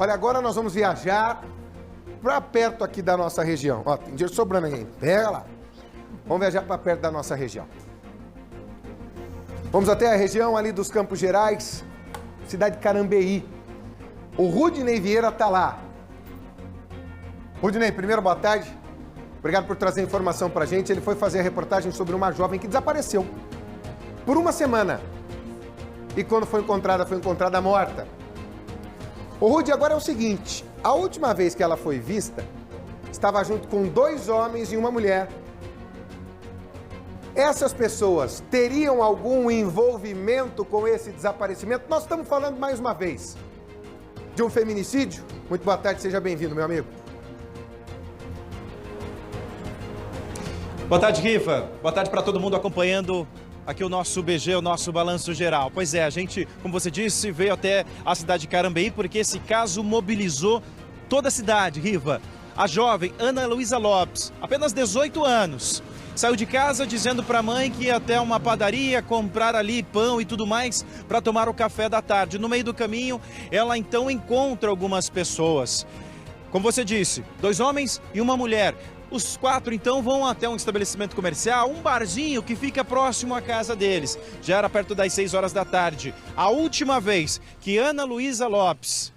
Olha, agora nós vamos viajar para perto aqui da nossa região. Ó, tem dinheiro sobrando aí. Pega lá. Vamos viajar para perto da nossa região. Vamos até a região ali dos Campos Gerais, cidade de Carambeí. O Rudinei Vieira tá lá. Rudinei, primeiro, boa tarde. Obrigado por trazer informação pra gente. Ele foi fazer a reportagem sobre uma jovem que desapareceu por uma semana. E quando foi encontrada morta. O Rudy, agora é o seguinte, a última vez que ela foi vista, estava junto com 2 homens e uma mulher. Essas pessoas teriam algum envolvimento com esse desaparecimento? Nós estamos falando mais uma vez de um feminicídio. Muito boa tarde, seja bem-vindo, meu amigo. Boa tarde, Riva. Boa tarde para todo mundo acompanhando aqui o nosso BG, o nosso Balanço Geral. Pois é, a gente, como você disse, veio até a cidade de Carambeí porque esse caso mobilizou toda a cidade, Riva. A jovem Ana Luísa Lopes, apenas 18 anos, saiu de casa dizendo para a mãe que ia até uma padaria comprar ali pão e tudo mais para tomar o café da tarde. No meio do caminho, ela então encontra algumas pessoas. Como você disse, 2 homens e uma mulher. Os 4, então, vão até um estabelecimento comercial, um barzinho que fica próximo à casa deles. Já era perto das 6 horas da tarde. A última vez que Ana Luísa Lopes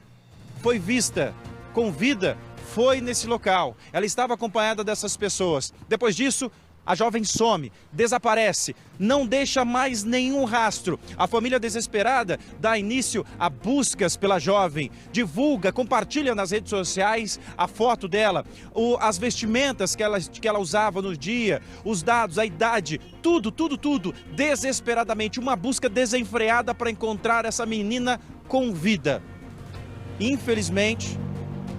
foi vista com vida foi nesse local. Ela estava acompanhada dessas pessoas. Depois disso, a jovem some, desaparece, não deixa mais nenhum rastro. A família desesperada dá início a buscas pela jovem, divulga, compartilha nas redes sociais a foto dela, as vestimentas que ela usava no dia, os dados, a idade, tudo, desesperadamente. Uma busca desenfreada para encontrar essa menina com vida. Infelizmente,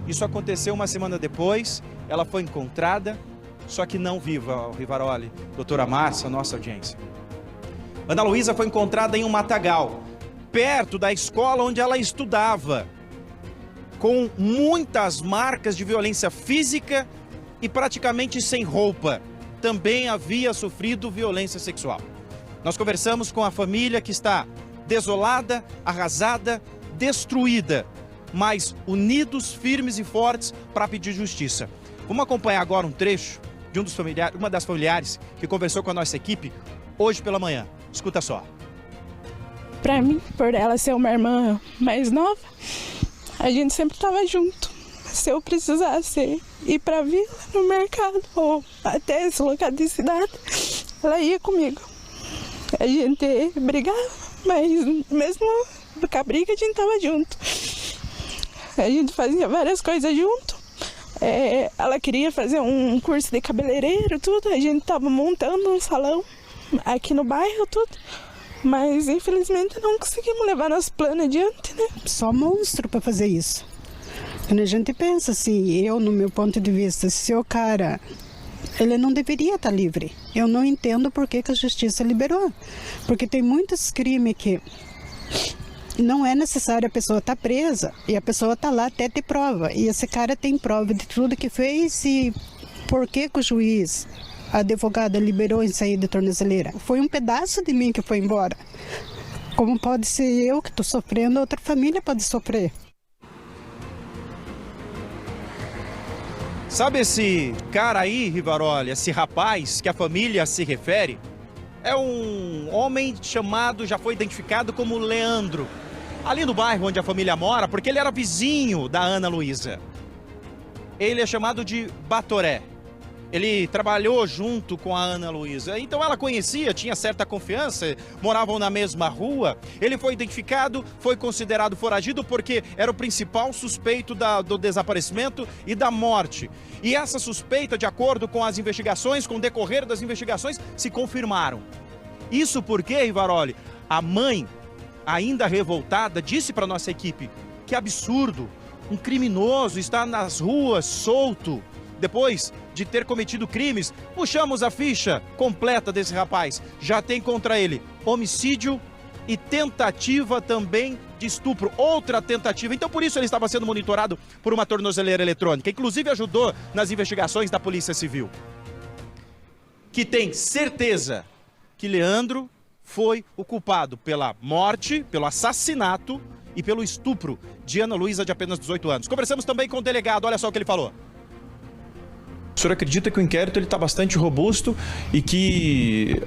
isso aconteceu uma semana depois, ela foi encontrada, só que não viva, Rivaroli, doutora Márcia, nossa audiência. Ana Luísa foi encontrada em um matagal, perto da escola onde ela estudava, com muitas marcas de violência física e praticamente sem roupa. Também havia sofrido violência sexual. Nós conversamos com a família que está desolada, arrasada, destruída, mas unidos, firmes e fortes para pedir justiça. Vamos acompanhar agora um trecho de uma das familiares que conversou com a nossa equipe hoje pela manhã. Escuta só. Para mim, por ela ser uma irmã mais nova, a gente sempre estava junto. Se eu precisasse ir para a vila, no mercado, ou até esse local de cidade, ela ia comigo. A gente brigava, mas mesmo com a briga a gente estava junto. A gente fazia várias coisas junto. Ela queria fazer um curso de cabeleireiro, tudo. A gente estava montando um salão aqui no bairro, tudo. Mas, infelizmente, não conseguimos levar nosso plano adiante, né? Só monstro para fazer isso. Quando a gente pensa assim, no meu ponto de vista, se o cara, ele não deveria estar livre. Eu não entendo por que a justiça liberou. Porque tem muitos crimes que não é necessário a pessoa estar presa e a pessoa está lá até ter prova. E esse cara tem prova de tudo que fez e por que o juiz, a advogada, liberou em sair de tornozeleira. Foi um pedaço de mim que foi embora. Como pode ser eu que estou sofrendo, outra família pode sofrer. Sabe esse cara aí, Rivaroli, esse rapaz que a família se refere? É um homem chamado, já foi identificado como Leandro, ali no bairro onde a família mora, porque ele era vizinho da Ana Luísa. Ele é chamado de Batoré. Ele trabalhou junto com a Ana Luísa, então ela conhecia, tinha certa confiança, moravam na mesma rua. Ele foi identificado, foi considerado foragido porque era o principal suspeito do desaparecimento e da morte. E essa suspeita, de acordo com as investigações, com o decorrer das investigações, se confirmaram. Isso porque, Rivaroli, a mãe, ainda revoltada, disse para nossa equipe: que absurdo, um criminoso está nas ruas, solto, depois de ter cometido crimes. Puxamos a ficha completa desse rapaz. Já tem contra ele homicídio e tentativa também de estupro, outra tentativa. Então por isso ele estava sendo monitorado por uma tornozeleira eletrônica. Inclusive ajudou nas investigações da Polícia Civil, que tem certeza que Leandro foi o culpado pela morte, pelo assassinato e pelo estupro de Ana Luísa, de apenas 18 anos. Conversamos também com o delegado, olha só o que ele falou. O senhor acredita que o inquérito está bastante robusto e que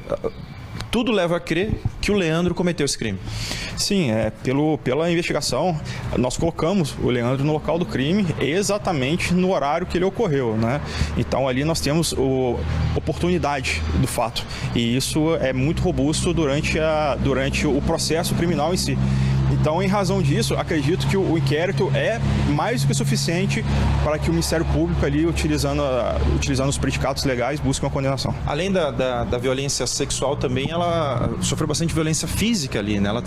tudo leva a crer que o Leandro cometeu esse crime? Sim, pela investigação, nós colocamos o Leandro no local do crime exatamente no horário que ele ocorreu, né? Então ali nós temos oportunidade do fato e isso é muito robusto durante o processo criminal em si. Então, em razão disso, acredito que o inquérito é mais do que suficiente para que o Ministério Público ali, utilizando os predicados legais, busque uma condenação. Além da violência sexual também, ela sofreu bastante violência física ali, né? Ela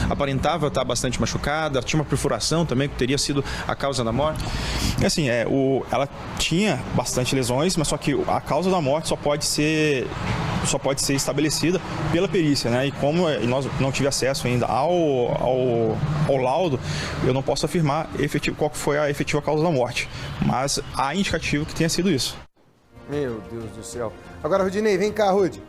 aparentava estar bastante machucada, tinha uma perfuração também que teria sido a causa da morte. Assim, ela tinha bastante lesões, mas só que a causa da morte só pode ser estabelecida pela perícia, né? E como nós não tivemos acesso ainda ao laudo, eu não posso afirmar qual foi a efetiva causa da morte, mas há indicativo que tenha sido isso. Meu Deus do céu. Agora, Rudinei, vem cá, Rudy.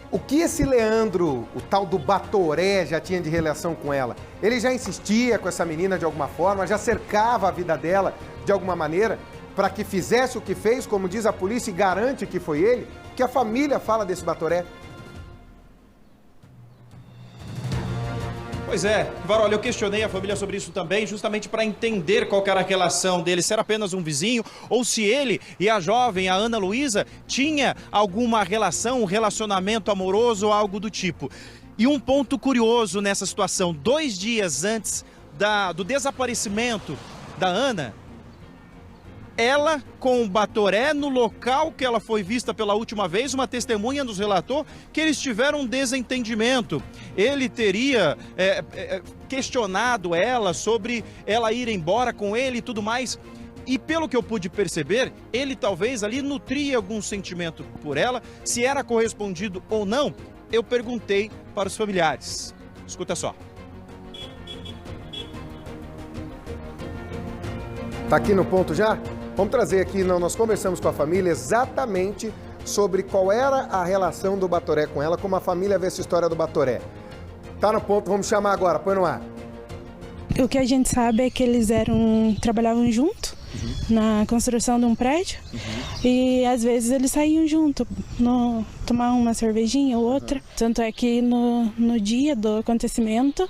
O que esse Leandro, o tal do Batoré, já tinha de relação com ela? Ele já insistia com essa menina de alguma forma, já cercava a vida dela de alguma maneira para que fizesse o que fez, como diz a polícia, e garante que foi ele? Que a família fala desse Batoré? Pois é, Varolha, eu questionei a família sobre isso também, justamente para entender qual era a relação dele, se era apenas um vizinho ou se ele e a jovem, a Ana Luísa, tinha alguma relação, um relacionamento amoroso ou algo do tipo. E um ponto curioso nessa situação, 2 dias antes do desaparecimento da Ana, ela com o Batoré no local que ela foi vista pela última vez, uma testemunha nos relatou que eles tiveram um desentendimento. Ele teria questionado ela sobre ela ir embora com ele e tudo mais. E pelo que eu pude perceber, ele talvez ali nutria algum sentimento por ela. Se era correspondido ou não, eu perguntei para os familiares. Escuta só. Tá aqui no ponto já? Vamos trazer aqui, nós conversamos com a família exatamente sobre qual era a relação do Batoré com ela, como a família vê essa história do Batoré. Tá no ponto, vamos chamar agora, põe no ar. O que a gente sabe é que eles trabalhavam junto na construção de um prédio e às vezes eles saíam junto, tomar uma cervejinha ou outra. Tanto é que no dia do acontecimento,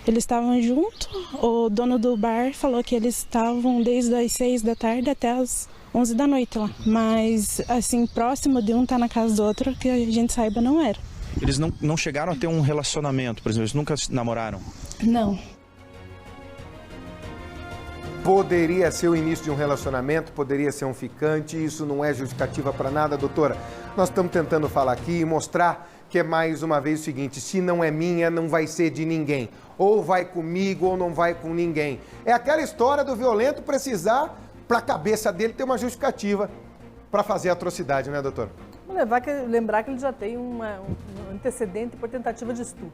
eles estavam juntos, o dono do bar falou que eles estavam desde as 6 da tarde até as 11 da noite lá. Mas, assim, próximo de um estar na casa do outro, que a gente saiba, não era. Eles não chegaram a ter um relacionamento, por exemplo, eles nunca namoraram? Não. Poderia ser o início de um relacionamento, poderia ser um ficante, isso não é justificativa para nada, doutora. Nós estamos tentando falar aqui e mostrar que é mais uma vez o seguinte, se não é minha, não vai ser de ninguém. Ou vai comigo ou não vai com ninguém. É aquela história do violento precisar, para a cabeça dele, ter uma justificativa para fazer atrocidade, né, doutor? Lembrar que ele já tem um antecedente por tentativa de estupro.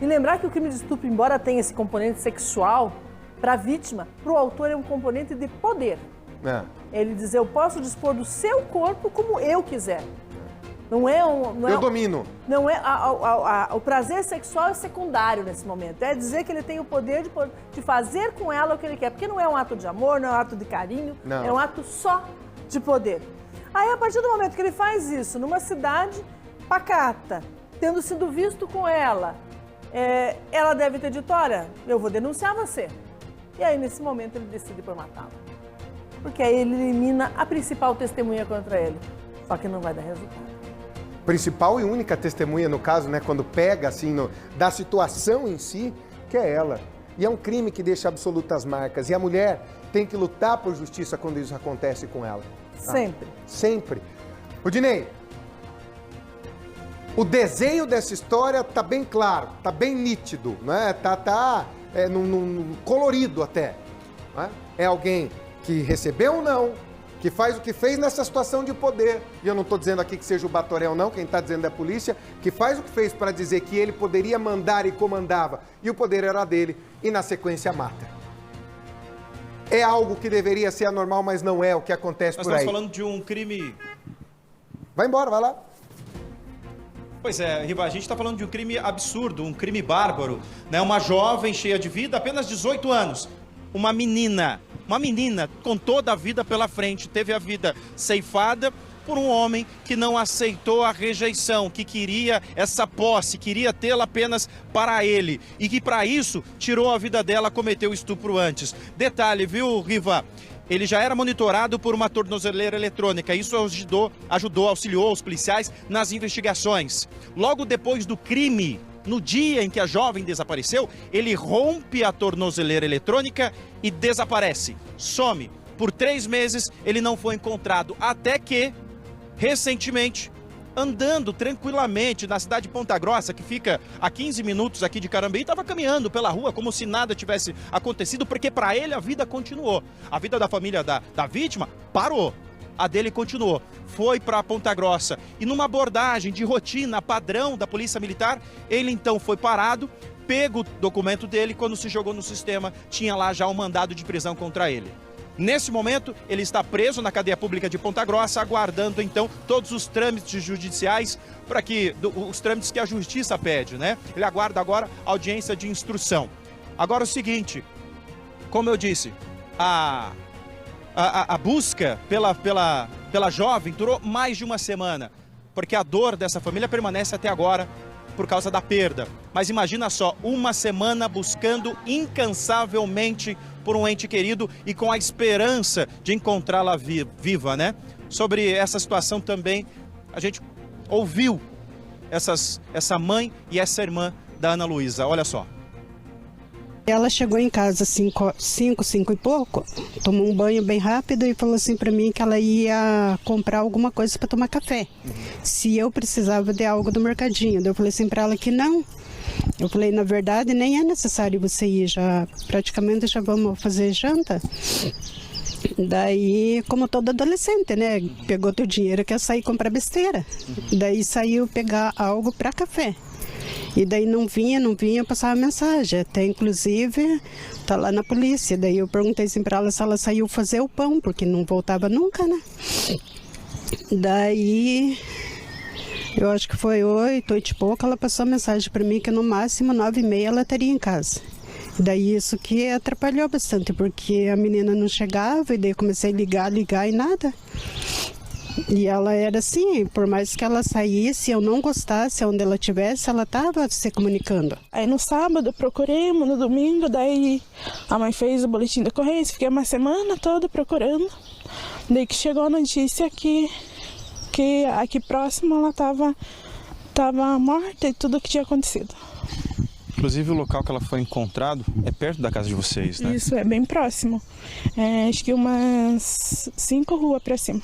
E lembrar que o crime de estupro, embora tenha esse componente sexual, para a vítima, para o autor é um componente de poder. Ele diz, eu posso dispor do seu corpo como eu quiser. Eu domino. Não é o prazer sexual é secundário nesse momento. É dizer que ele tem o poder de fazer com ela o que ele quer. Porque não é um ato de amor, não é um ato de carinho, não. É um ato só de poder. Aí, a partir do momento que ele faz isso, numa cidade pacata, tendo sido visto com ela, ela deve ter dito, olha, eu vou denunciar você. E aí, nesse momento, ele decide por matá-la. Porque aí ele elimina a principal testemunha contra ele. Só que não vai dar resultado. Principal e única testemunha, no caso, né, quando pega, assim, da situação em si, que é ela. E é um crime que deixa absolutas marcas. E a mulher tem que lutar por justiça quando isso acontece com ela. Sempre. Sempre. Rudinei, o desenho dessa história tá bem claro, tá bem nítido, né? Tá colorido até. Né? É alguém que recebeu ou não, que faz o que fez nessa situação de poder, e eu não estou dizendo aqui que seja o Batoré ou não, quem está dizendo é a polícia, que faz o que fez para dizer que ele poderia mandar e comandava, e o poder era dele, e na sequência mata. É algo que deveria ser anormal, mas não é o que acontece por aí. Nós estamos falando de um crime... Vai embora, vai lá. Pois é, Riva, a gente está falando de um crime absurdo, um crime bárbaro, né? Uma jovem cheia de vida, apenas 18 anos. Uma menina com toda a vida pela frente, teve a vida ceifada por um homem que não aceitou a rejeição, que queria essa posse, queria tê-la apenas para ele. E que para isso tirou a vida dela, cometeu estupro antes. Detalhe, viu, Riva? Ele já era monitorado por uma tornozeleira eletrônica. Isso auxiliou os policiais nas investigações. Logo depois do crime, no dia em que a jovem desapareceu, ele rompe a tornozeleira eletrônica e desaparece. Some. Por 3 meses ele não foi encontrado, até que, recentemente, andando tranquilamente na cidade de Ponta Grossa, que fica a 15 minutos aqui de Carambeí, estava caminhando pela rua como se nada tivesse acontecido, porque para ele a vida continuou. A vida da família da vítima parou. A dele continuou. Foi para Ponta Grossa e numa abordagem de rotina padrão da Polícia Militar, ele então foi parado, pego o documento dele, quando se jogou no sistema, tinha lá já um mandado de prisão contra ele. Nesse momento, ele está preso na cadeia pública de Ponta Grossa, aguardando então todos os trâmites judiciais, os trâmites que a justiça pede, né? Ele aguarda agora audiência de instrução. Agora o seguinte, como eu disse, a busca pela jovem durou mais de uma semana, porque a dor dessa família permanece até agora por causa da perda. Mas imagina só, uma semana buscando incansavelmente por um ente querido e com a esperança de encontrá-la viva, né? Sobre essa situação também, a gente ouviu essa mãe e essa irmã da Ana Luísa. Olha só. Ela chegou em casa 5 e pouco, tomou um banho bem rápido e falou assim para mim que ela ia comprar alguma coisa para tomar café. Se eu precisava de algo do mercadinho. Eu falei assim para ela que não. Eu falei, na verdade, nem é necessário você ir, praticamente já vamos fazer janta. Daí, como todo adolescente, né? Pegou teu dinheiro e quer sair comprar besteira. Daí saiu pegar algo para café. E daí não vinha, passava mensagem. Até inclusive tá lá na polícia. Daí eu perguntei assim para ela se ela saiu fazer o pão, porque não voltava nunca, né? Daí eu acho que foi 8 e pouco, ela passou a mensagem para mim que no máximo 9h30 ela estaria em casa. Daí isso que atrapalhou bastante, porque a menina não chegava e daí eu comecei a ligar e nada. E ela era assim, por mais que ela saísse, eu não gostasse, onde ela estivesse, ela estava se comunicando. Aí no sábado procuremos, no domingo, daí a mãe fez o boletim da ocorrência, fiquei uma semana toda procurando. Daí que chegou a notícia que aqui próximo ela estava morta e tudo o que tinha acontecido. Inclusive o local que ela foi encontrado é perto da casa de vocês, né? Isso, é bem próximo. Acho que umas 5 ruas para cima.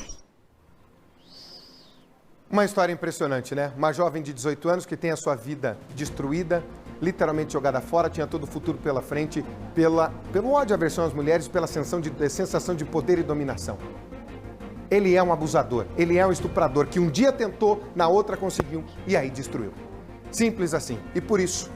Uma história impressionante, né? Uma jovem de 18 anos que tem a sua vida destruída, literalmente jogada fora, tinha todo o futuro pela frente, pelo ódio à aversão às mulheres, pela sensação de poder e dominação. Ele é um abusador, ele é um estuprador que um dia tentou, na outra conseguiu e aí destruiu. Simples assim. E por isso,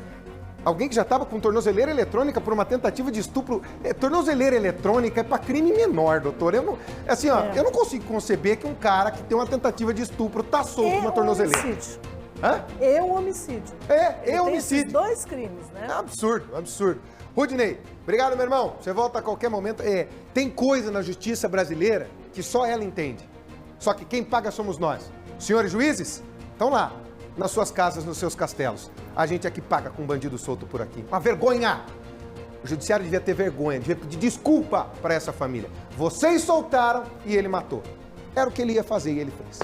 alguém que já estava com tornozeleira eletrônica por uma tentativa de estupro... tornozeleira eletrônica é para crime menor, doutor. Eu não consigo conceber que um cara que tem uma tentativa de estupro tá solto com uma tornozeleira. Homicídio. Hã? É um homicídio. É homicídio. Esses 2 crimes, né? É absurdo. Rudinei, obrigado, meu irmão. Você volta a qualquer momento. Tem coisa na justiça brasileira que só ela entende. Só que quem paga somos nós. Senhores juízes, estão lá, nas suas casas, nos seus castelos. A gente é que paga com um bandido solto por aqui. Uma vergonha! O judiciário devia ter vergonha, devia pedir desculpa para essa família. Vocês soltaram e ele matou. Era o que ele ia fazer e ele fez.